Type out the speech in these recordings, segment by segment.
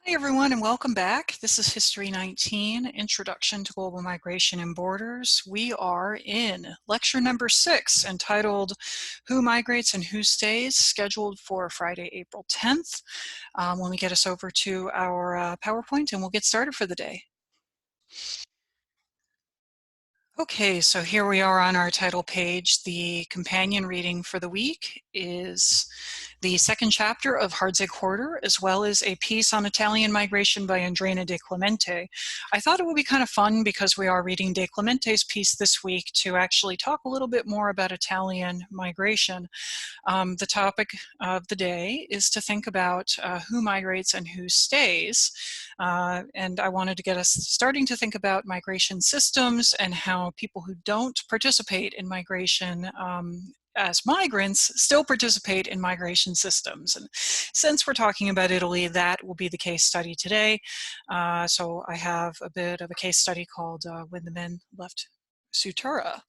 Hi everyone and welcome back. This is History 19, Introduction to Global Migration and Borders. We are in lecture number 6 entitled Who Migrates and Who Stays, scheduled for Friday, April 10th. Let me get us over to our PowerPoint and we'll get started for the day. Okay, so here we are on our title page. The companion reading for the week is the second chapter of Hardzig Horder, as well as a piece on Italian migration by Andrea De Clemente. I thought it would be kind of fun, because we are reading De Clemente's piece this week, to actually talk a little bit more about Italian migration. The topic of the day is to think about who migrates and who stays. And I wanted to get us starting to think about migration systems and how people who don't participate in migration as migrants still participate in migration systems. And since we're talking about Italy, that will be the case study today. So I have a bit of a case study called When the Men Left Sutura.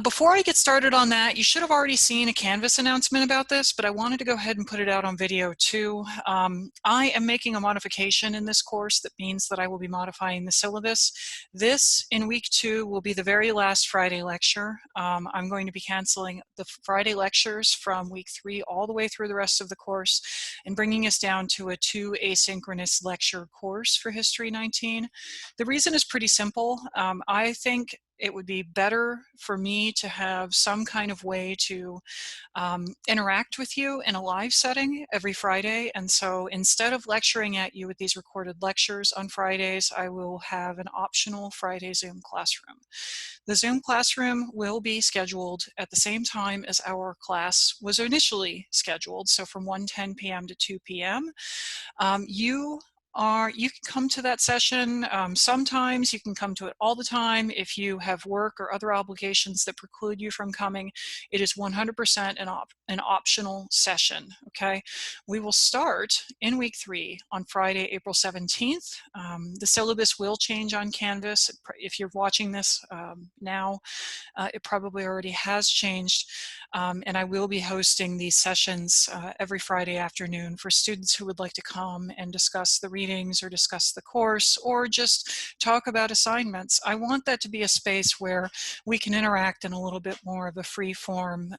Before I get started on that, you should have already seen a Canvas announcement about this, but I wanted to go ahead and put it out on video too. I am making a modification in this course that means that I will be modifying the syllabus. This, in week 2, will be the very last Friday lecture. I'm going to be canceling the Friday lectures from week 3 all the way through the rest of the course and bringing us down to a 2 asynchronous lecture course for History 19. The reason is pretty simple. I think it would be better for me to have some kind of way to interact with you in a live setting every Friday. And so instead of lecturing at you with these recorded lectures on Fridays, I will have an optional Friday Zoom classroom. The Zoom classroom will be scheduled at the same time as our class was initially scheduled, so from 1:10 p.m. to 2 p.m. You can come to that session sometimes. You can come to it all the time. If you have work or other obligations that preclude you from coming, it is 100% an optional session, okay? We will start in week 3 on Friday, April 17th. The syllabus will change on Canvas. If you're watching this now, it probably already has changed. And I will be hosting these sessions every Friday afternoon for students who would like to come and discuss the readings or discuss the course or just talk about assignments. I want that to be a space where we can interact in a little bit more of a free-form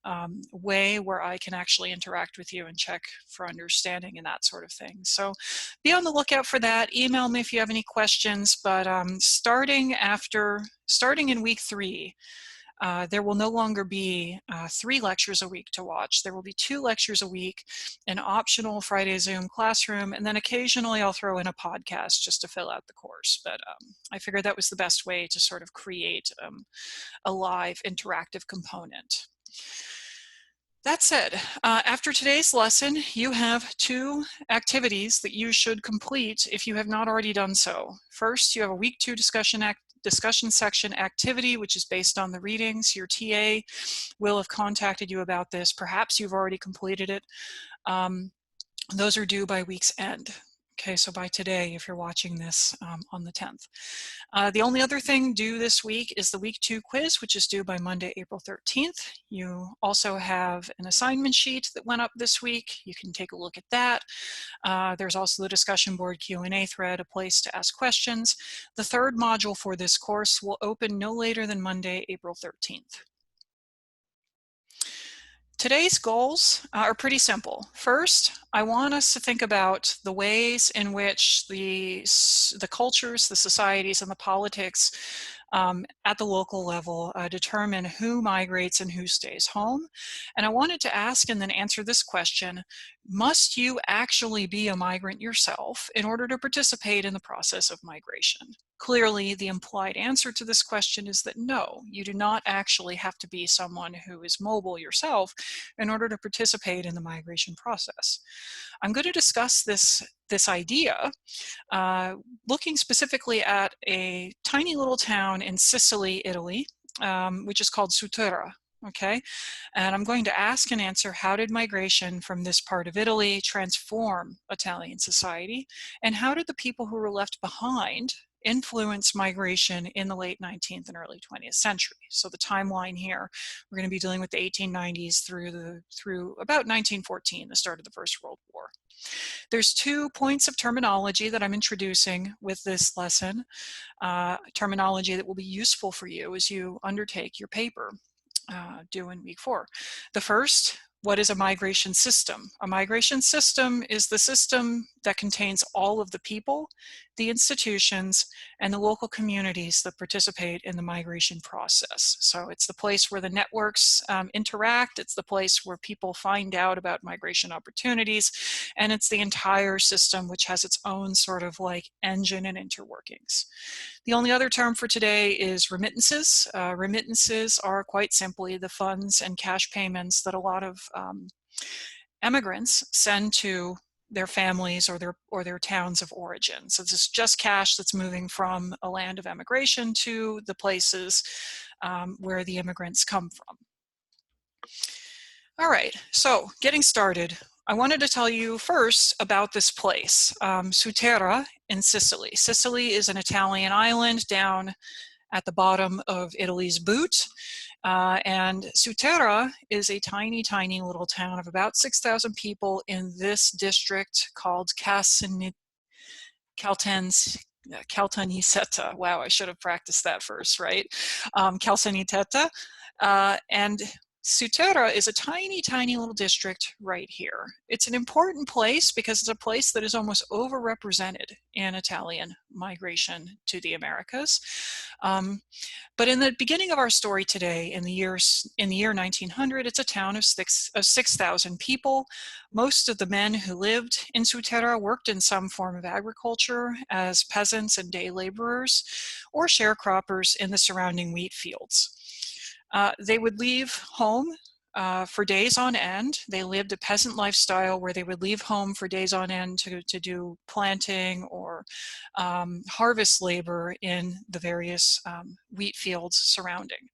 way, where I can actually interact with you and check for understanding and that sort of thing. So be on the lookout for that. Email me if you have any questions, but starting in week 3, there will no longer be 3 lectures a week to watch. There will be 2 lectures a week, an optional Friday Zoom classroom, and then occasionally I'll throw in a podcast just to fill out the course. But I figured that was the best way to sort of create a live interactive component. That said, after today's lesson, you have 2 activities that you should complete if you have not already done so. First, you have a week 2 discussion section activity, which is based on the readings. Your TA will have contacted you about this. Perhaps you've already completed it. Those are due by week's end. Okay, so by today, if you're watching this on the 10th. The only other thing due this week is the week 2 quiz, which is due by Monday, April 13th. You also have an assignment sheet that went up this week. You can take a look at that. There's also the discussion board Q&A thread, a place to ask questions. The 3rd module for this course will open no later than Monday, April 13th. Today's goals are pretty simple. First, I want us to think about the ways in which the cultures, the societies, and the politics at the local level determine who migrates and who stays home. And I wanted to ask and then answer this question: must you actually be a migrant yourself in order to participate in the process of migration? Clearly, the implied answer to this question is that no, you do not actually have to be someone who is mobile yourself in order to participate in the migration process. I'm going to discuss this idea looking specifically at a tiny little town in Sicily, Italy, which is called Sutura. Okay, and I'm going to ask and answer, how did migration from this part of Italy transform Italian society? And how did the people who were left behind influence migration in the late 19th and early 20th century? So the timeline here, we're going to be dealing with the 1890s through about 1914, the start of the First World War. There's 2 points of terminology that I'm introducing with this lesson, terminology that will be useful for you as you undertake your paper due in week 4. The first, what is a migration system? A migration system is the system that contains all of the people, the institutions, and the local communities that participate in the migration process. So it's the place where the networks interact, it's the place where people find out about migration opportunities, and it's the entire system which has its own sort of like engine and interworkings. The only other term for today is remittances. Remittances are quite simply the funds and cash payments that a lot of immigrants send to their families or their towns of origin. So this is just cash that's moving from a land of emigration to the places where the immigrants come from. All right, so getting started. I wanted to tell you first about this place, Sutera in Sicily. Sicily is an Italian island down at the bottom of Italy's boot. And Sutera is a tiny, tiny little town of about 6,000 people in this district called Caltanissetta. Wow, I should have practiced that first, right? Caltanissetta. And Sutera is a tiny, tiny little district right here. It's an important place because it's a place that is almost overrepresented in Italian migration to the Americas. But in the beginning of our story today, in the year 1900, it's a town of 6,000 people. Most of the men who lived in Sutera worked in some form of agriculture as peasants and day laborers or sharecroppers in the surrounding wheat fields. They would leave home for days on end. They lived a peasant lifestyle where they would leave home for days on end to do planting or harvest labor in the various wheat fields surrounding.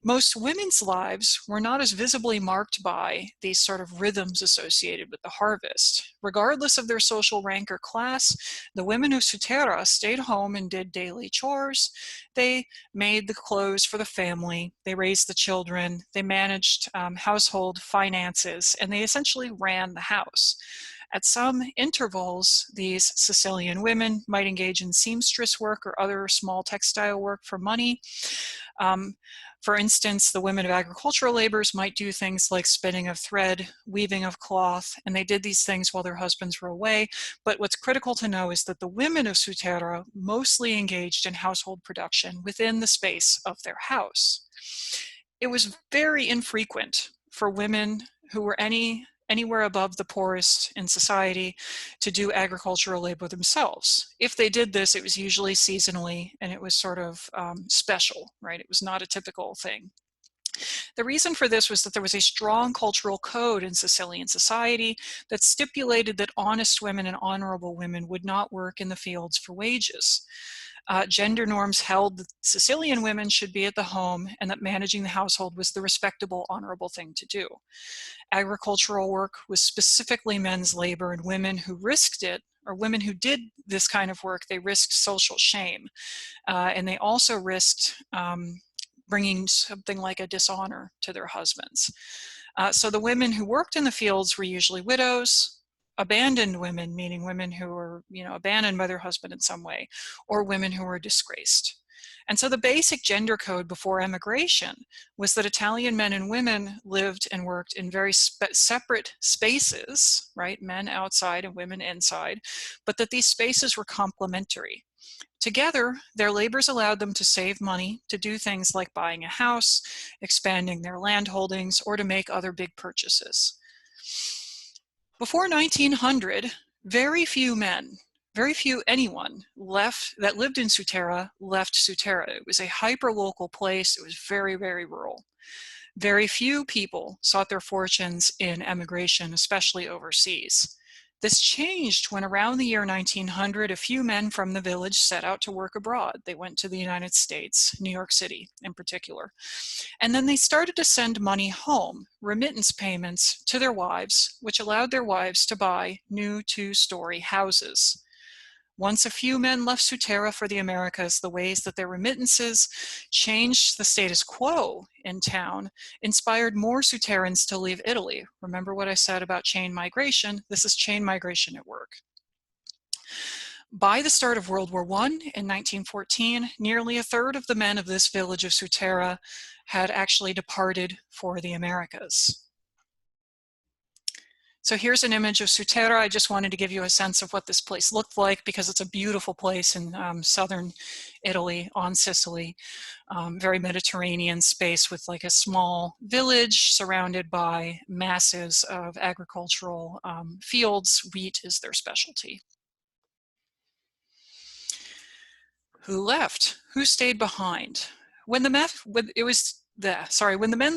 Most women's lives were not as visibly marked by these sort of rhythms associated with the harvest. Regardless of their social rank or class, the women of Sutera stayed home and did daily chores. They made the clothes for the family, they raised the children, they managed household finances, and they essentially ran the house. At some intervals, these Sicilian women might engage in seamstress work or other small textile work for money. For instance, the women of agricultural labors might do things like spinning of thread, weaving of cloth, and they did these things while their husbands were away. But what's critical to know is that the women of Sutera mostly engaged in household production within the space of their house. It was very infrequent for women who were anywhere above the poorest in society to do agricultural labor themselves. If they did this, it was usually seasonally, and it was sort of special, right? It was not a typical thing. The reason for this was that there was a strong cultural code in Sicilian society that stipulated that honest women and honorable women would not work in the fields for wages. Gender norms held that Sicilian women should be at the home and that managing the household was the respectable, honorable thing to do. Agricultural work was specifically men's labor, and women who risked it, or women who did this kind of work, they risked social shame. And they also risked bringing something like a dishonor to their husbands. So the women who worked in the fields were usually widows, abandoned women, meaning women who were, abandoned by their husband in some way, or women who were disgraced. And so the basic gender code before emigration was that Italian men and women lived and worked in very separate spaces, right? Men outside and women inside, but that these spaces were complementary. Together, their labors allowed them to save money to do things like buying a house, expanding their land holdings, or to make other big purchases. Before 1900, very few anyone that lived in Sutera left Sutera. It was a hyper-local place. It was very, very rural. Very few people sought their fortunes in emigration, especially overseas. This changed when around the year 1900, a few men from the village set out to work abroad. They went to the United States, New York City in particular. And then they started to send money home, remittance payments to their wives, which allowed their wives to buy new 2-story houses. Once a few men left Sutera for the Americas, the ways that their remittances changed the status quo in town inspired more Suterans to leave Italy. Remember what I said about chain migration? This is chain migration at work. By the start of World War I in 1914, nearly a third of the men of this village of Sutera had actually departed for the Americas. So here's an image of Sutera. I just wanted to give you a sense of what this place looked like because it's a beautiful place in southern Italy on Sicily. Very Mediterranean space with like a small village surrounded by masses of agricultural fields. Wheat is their specialty. Who left? Who stayed behind? When the men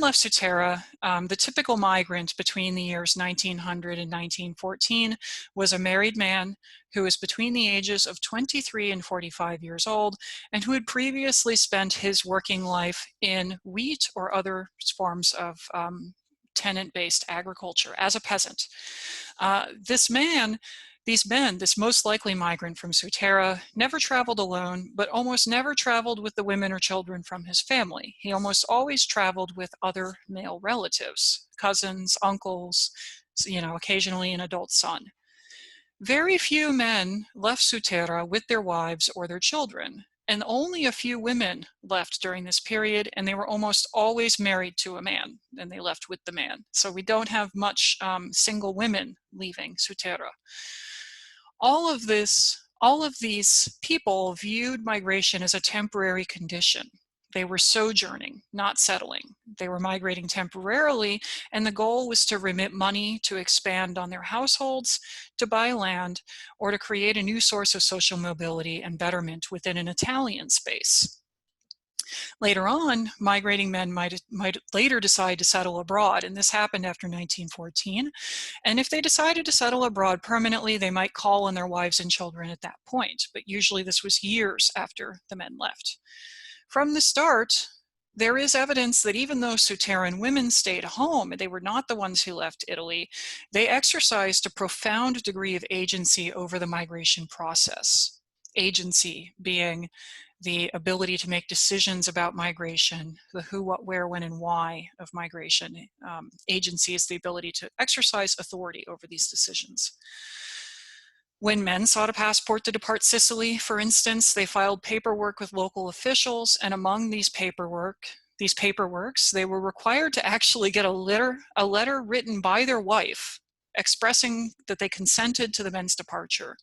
left Sutera, the typical migrant between the years 1900 and 1914 was a married man who was between the ages of 23 and 45 years old and who had previously spent his working life in wheat or other forms of tenant-based agriculture as a peasant. This most likely migrant from Sutera, never traveled alone, but almost never traveled with the women or children from his family. He almost always traveled with other male relatives, cousins, uncles, occasionally an adult son. Very few men left Sutera with their wives or their children, and only a few women left during this period, and they were almost always married to a man, and they left with the man. So we don't have much single women leaving Sutera. All of these people viewed migration as a temporary condition. They were sojourning, not settling. They were migrating temporarily, and the goal was to remit money to expand on their households, to buy land, or to create a new source of social mobility and betterment within an Italian space. Later on, migrating men might later decide to settle abroad, and this happened after 1914. And if they decided to settle abroad permanently, they might call on their wives and children at that point, but usually this was years after the men left. From the start, there is evidence that even though Suteran women stayed home, they were not the ones who left Italy, they exercised a profound degree of agency over the migration process. Agency being the ability to make decisions about migration, the who, what, where, when, and why of migration. Agency is the ability to exercise authority over these decisions. When men sought a passport to depart Sicily, for instance, they filed paperwork with local officials, and among these paperworks, they were required to actually get a letter written by their wife expressing that they consented to the men's departure.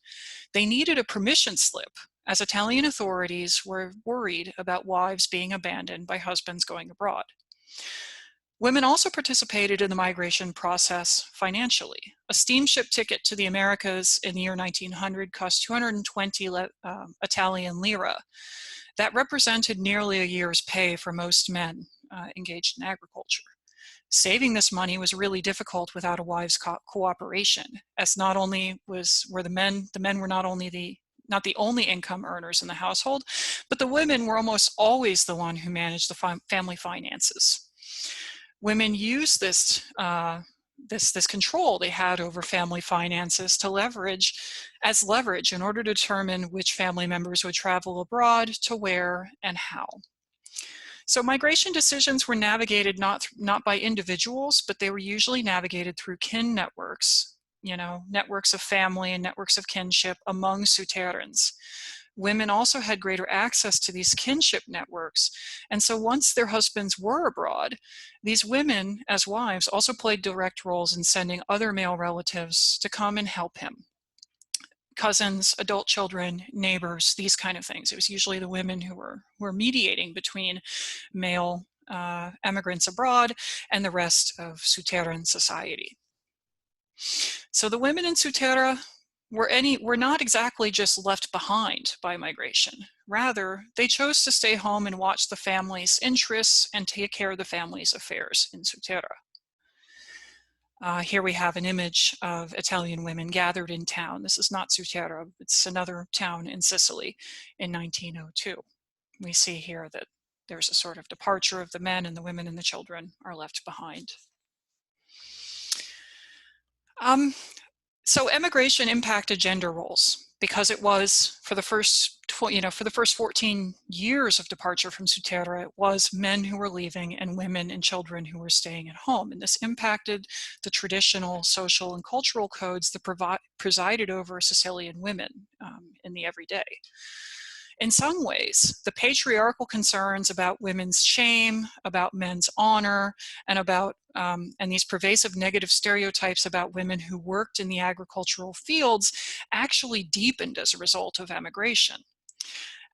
They needed a permission slip, as Italian authorities were worried about wives being abandoned by husbands going abroad. Women also participated in the migration process financially. A steamship ticket to the Americas in the year 1900 cost 220 Italian lira. That represented nearly a year's pay for most men engaged in agriculture. Saving this money was really difficult without a wife's cooperation, as not only were the men were not the only income earners in the household, but the women were almost always the one who managed the family finances. Women used this control they had over family finances to leverage in order to determine which family members would travel abroad, to where, and how. So migration decisions were navigated not by individuals, but they were usually navigated through kin networks, networks of family and networks of kinship among Suterans. Women also had greater access to these kinship networks, and so once their husbands were abroad, these women, as wives, also played direct roles in sending other male relatives to come and help him. Cousins, adult children, neighbors, these kind of things. It was usually the women who were mediating between male emigrants abroad and the rest of Suteran society. So the women in Sutera were not exactly just left behind by migration. Rather, they chose to stay home and watch the family's interests and take care of the family's affairs in Sutera. Here we have an image of Italian women gathered in town. This is not Sutera, it's another town in Sicily in 1902. We see here that there's a sort of departure of the men, and the women and the children are left behind. So emigration impacted gender roles. because it was for the first, for the first 14 years of departure from Sutera, it was men who were leaving and women and children who were staying at home. And this impacted the traditional social and cultural codes that presided over Sicilian women in the everyday. In some ways, the patriarchal concerns about women's shame, about men's honor, and about and these pervasive negative stereotypes about women who worked in the agricultural fields actually deepened as a result of emigration.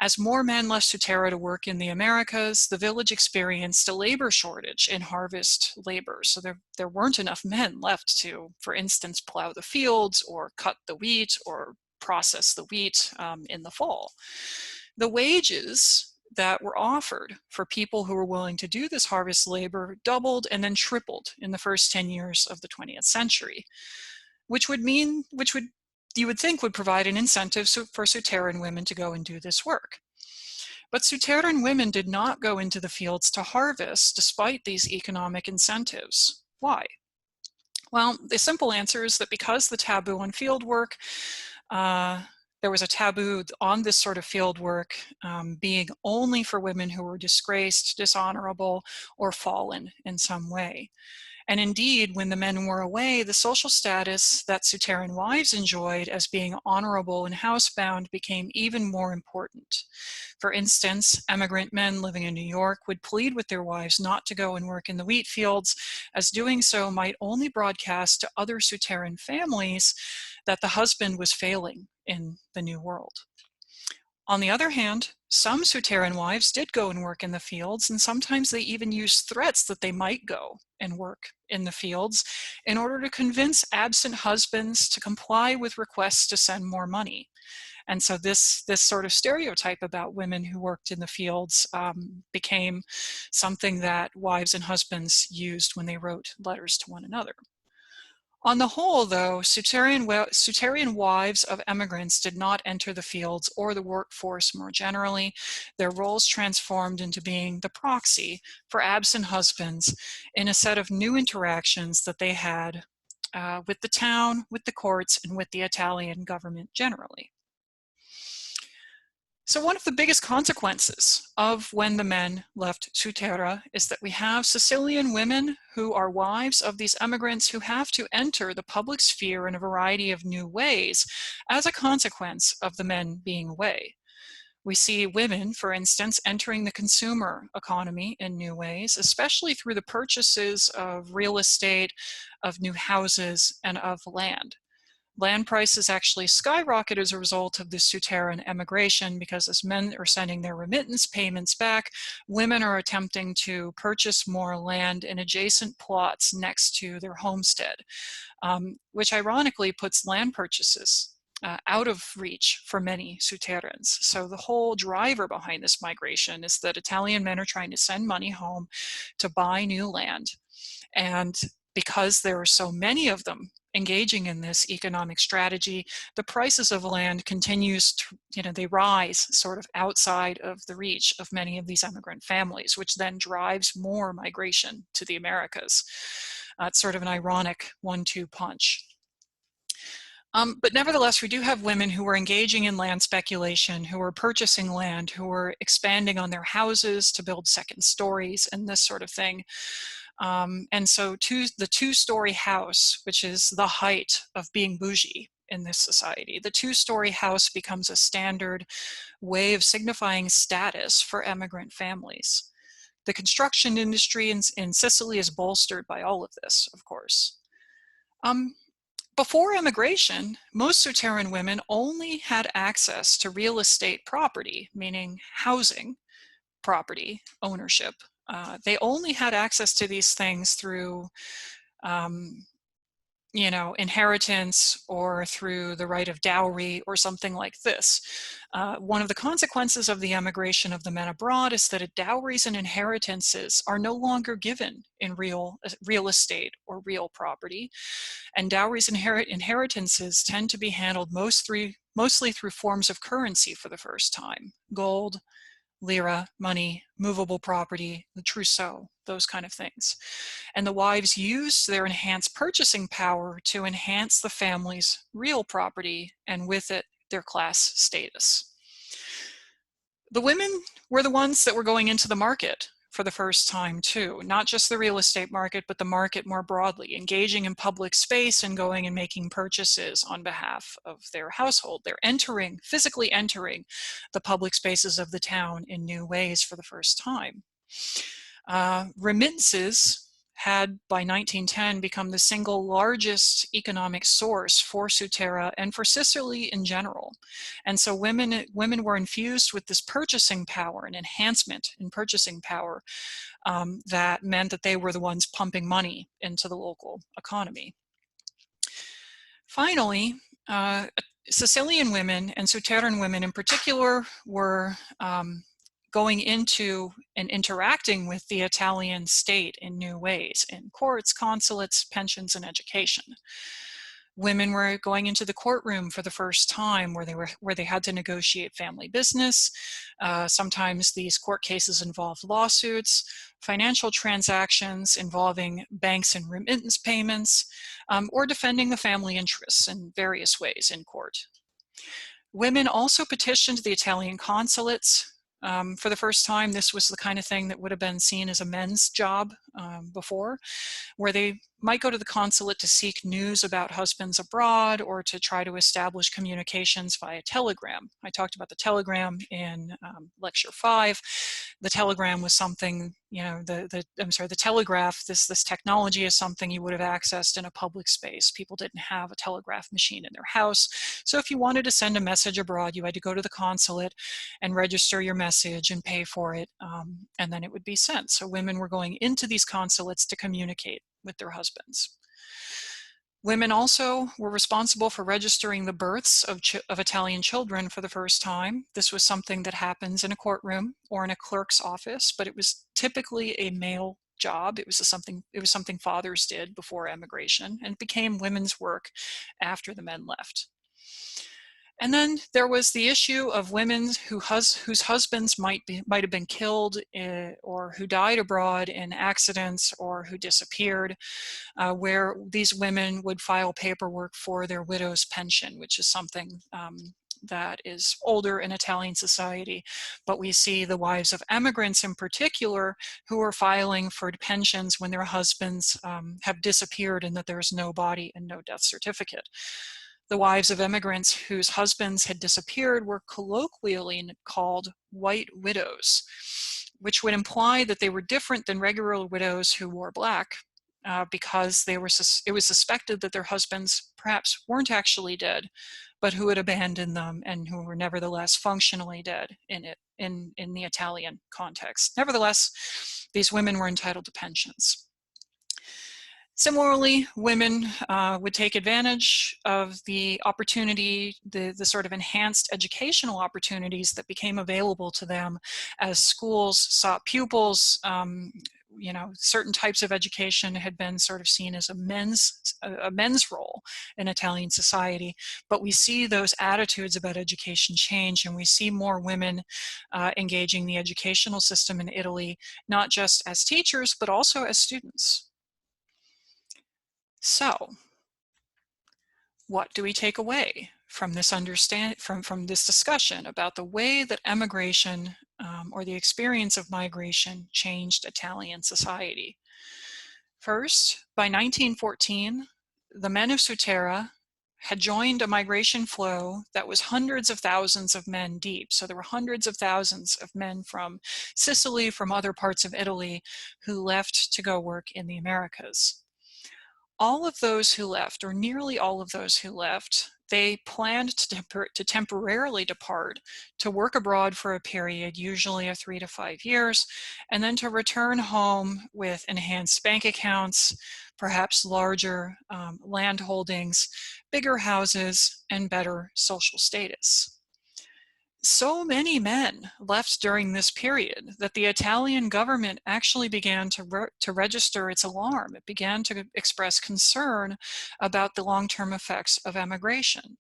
As more men left Sutera to work in the Americas, the village experienced a labor shortage in harvest labor. So there weren't enough men left to, for instance, plow the fields or cut the wheat or process the wheat in the fall. The wages that were offered for people who were willing to do this harvest labor doubled and then tripled in the first 10 years of the 20th century, which you would think would provide an incentive for Suteran women to go and do this work. But Suteran women did not go into the fields to harvest despite these economic incentives. Why? Well, the simple answer is that because the taboo on field work, there was a taboo on this sort of field work being only for women who were disgraced, dishonorable, or fallen in some way. And indeed, when the men were away, the social status that Suteran wives enjoyed as being honorable and housebound became even more important. For instance, emigrant men living in New York would plead with their wives not to go and work in the wheat fields, as doing so might only broadcast to other Suteran families that the husband was failing in the New World. On the other hand, some Suteran wives did go and work in the fields, and sometimes they even used threats that they might go and work in the fields in order to convince absent husbands to comply with requests to send more money. And so this sort of stereotype about women who worked in the fields became something that wives and husbands used when they wrote letters to one another. On the whole, though, Suterian wives of emigrants did not enter the fields or the workforce more generally. Their roles transformed into being the proxy for absent husbands in a set of new interactions that they had with the town, with the courts, and with the Italian government generally. So one of the biggest consequences of when the men left Sutera is that we have Sicilian women who are wives of these emigrants who have to enter the public sphere in a variety of new ways as a consequence of the men being away. We see women, for instance, entering the consumer economy in new ways, especially through the purchases of real estate, of new houses, and of land. Land prices actually skyrocket as a result of the Suteran emigration because as men are sending their remittance payments back, women are attempting to purchase more land in adjacent plots next to their homestead, which ironically puts land purchases out of reach for many Suterans. So the whole driver behind this migration is that Italian men are trying to send money home to buy new land. And because there are so many of them engaging in this economic strategy, the prices of land continues to, they rise sort of outside of the reach of many of these immigrant families, which then drives more migration to the Americas. It's sort of an ironic 1-2 punch. But nevertheless, we do have women who are engaging in land speculation, who are purchasing land, who are expanding on their houses to build second stories and this sort of thing. And so the two-story house, which is the height of being bougie in this society, the two-story house becomes a standard way of signifying status for emigrant families. The construction industry in Sicily is bolstered by all of this, of course. Before immigration, most Suteran women only had access to real estate property, meaning housing, property, ownership. They only had access to these things through, inheritance or through the right of dowry or something like this. One of the consequences of the emigration of the men abroad is that dowries and inheritances are no longer given in real estate or real property. And dowries and inheritances tend to be handled mostly through forms of currency for the first time: gold, lira, money, movable property, the trousseau, those kind of things. And the wives used their enhanced purchasing power to enhance the family's real property, and with it, their class status. The women were the ones that were going into the market for the first time too, not just the real estate market, but the market more broadly, engaging in public space and going and making purchases on behalf of their household. They're entering, physically entering the public spaces of the town in new ways for the first time. Remittances had by 1910 become the single largest economic source for Sutera and for Sicily in general. And so women were infused with this purchasing power, an enhancement in purchasing power that meant that they were the ones pumping money into the local economy. Finally, Sicilian women and Suteran women in particular were going into and interacting with the Italian state in new ways, in courts, consulates, pensions, and education. Women were going into the courtroom for the first time where they had to negotiate family business. Sometimes these court cases involved lawsuits, financial transactions involving banks and remittance payments, or defending the family interests in various ways in court. Women also petitioned the Italian consulates. For the first time, this was the kind of thing that would have been seen as a men's job before, where they might go to the consulate to seek news about husbands abroad or to try to establish communications via telegram. I talked about the telegram in lecture 5. The telegram was something, you know, the telegraph, this technology is something you would have accessed in a public space. People didn't have a telegraph machine in their house. So if you wanted to send a message abroad, you had to go to the consulate and register your message and pay for it, and then it would be sent. So women were going into these consulates to communicate with their husbands. Women also were responsible for registering the births of Italian children for the first time. This was something that happens in a courtroom or in a clerk's office, but it was typically a male job. It was something fathers did before emigration, and it became women's work after the men left. And then there was the issue of women whose husbands might have been killed or who died abroad in accidents or who disappeared, where these women would file paperwork for their widow's pension, which is something that is older in Italian society. But we see the wives of emigrants in particular who are filing for pensions when their husbands have disappeared and that there's no body and no death certificate. The wives of immigrants whose husbands had disappeared were colloquially called white widows, which would imply that they were different than regular widows who wore black, because it was suspected that their husbands perhaps weren't actually dead, but who had abandoned them and who were nevertheless functionally dead in the Italian context. Nevertheless, these women were entitled to pensions. Similarly, women would take advantage of the opportunity, the sort of enhanced educational opportunities that became available to them as schools sought pupils. You know, certain types of education had been sort of seen as a men's role in Italian society, but we see those attitudes about education change, and we see more women engaging the educational system in Italy, not just as teachers, but also as students. So, what do we take away from this from this discussion about the way that emigration or the experience of migration changed Italian society? First, by 1914, the men of Sutera had joined a migration flow that was hundreds of thousands of men deep. So there were hundreds of thousands of men from Sicily, from other parts of Italy, who left to go work in the Americas. All of those who left, or nearly all of those who left, they planned to temporarily depart, to work abroad for a period, usually of 3 to 5 years, and then to return home with enhanced bank accounts, perhaps larger land holdings, bigger houses, and better social status. So many men left during this period that the Italian government actually began to register its alarm. It began to express concern about the long-term effects of emigration,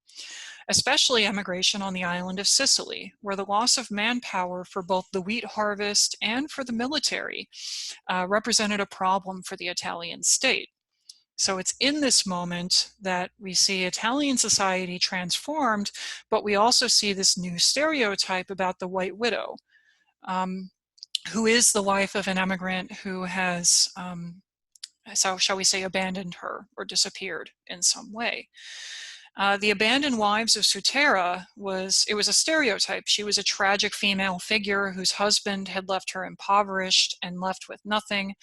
especially emigration on the island of Sicily, where the loss of manpower for both the wheat harvest and for the military represented a problem for the Italian state. So it's in this moment that we see Italian society transformed, but we also see this new stereotype about the white widow, who is the wife of an immigrant who has, so shall we say, abandoned her or disappeared in some way. The abandoned wives of Sutera was a stereotype. She was a tragic female figure whose husband had left her impoverished and left with nothing,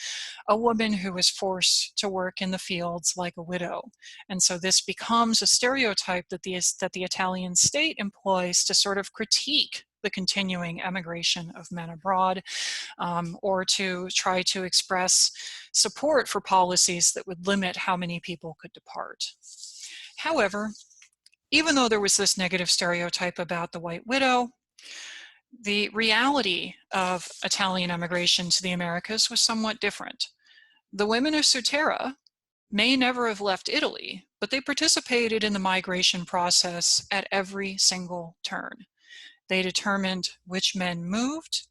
a woman who was forced to work in the fields like a widow. And so this becomes a stereotype that the Italian state employs to sort of critique the continuing emigration of men abroad, or to try to express support for policies that would limit how many people could depart. However, even though there was this negative stereotype about the white widow, the reality of Italian emigration to the Americas was somewhat different. The women of Sutera may never have left Italy, but they participated in the migration process at every single turn. They determined which men moved,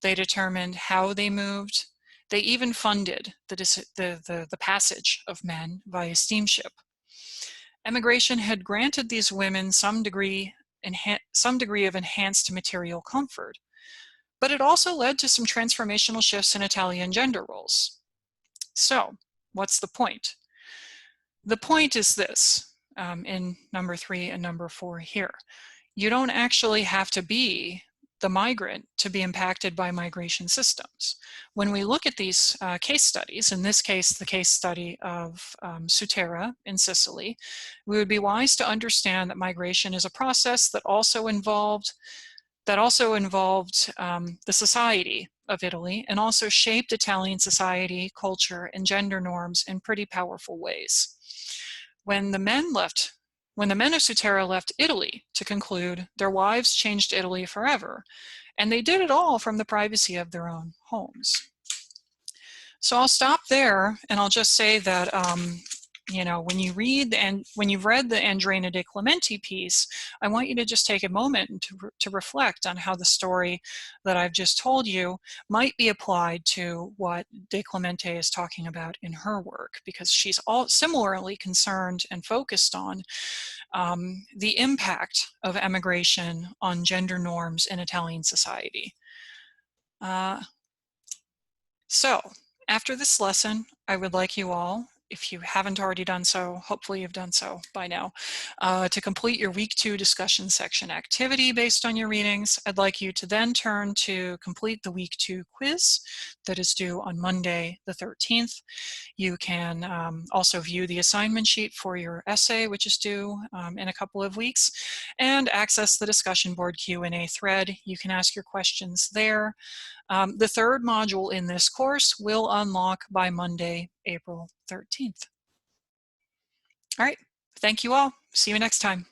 they determined how they moved, they even funded the passage of men via steamship. Emigration had granted these women some degree of enhanced material comfort, but it also led to some transformational shifts in Italian gender roles. So, what's the point? The point is this, in number 3 and number 4 here. You don't actually have to be the migrant to be impacted by migration systems. When we look at these case studies, in this case, the case study of Sutera in Sicily, we would be wise to understand that migration is a process that also involved the society of Italy and also shaped Italian society, culture, and gender norms in pretty powerful ways. When the men of Sutera left Italy to conclude, their wives changed Italy forever, and they did it all from the privacy of their own homes. So I'll stop there, and I'll just say that when you've read the Andreina De Clementi piece, I want you to just take a moment to reflect on how the story that I've just told you might be applied to what De Clementi is talking about in her work, because she's all similarly concerned and focused on the impact of emigration on gender norms in Italian society. So after this lesson, I would like you all, if you haven't already done so, hopefully you've done so by now, to complete your week 2 discussion section activity based on your readings. I'd like you to then turn to complete the week 2 quiz that is due on Monday the 13th. You can also view the assignment sheet for your essay, which is due in a couple of weeks, and access the discussion board Q&A thread. You can ask your questions there. The third module in this course will unlock by Monday, April 13th. All right, thank you all. See you next time.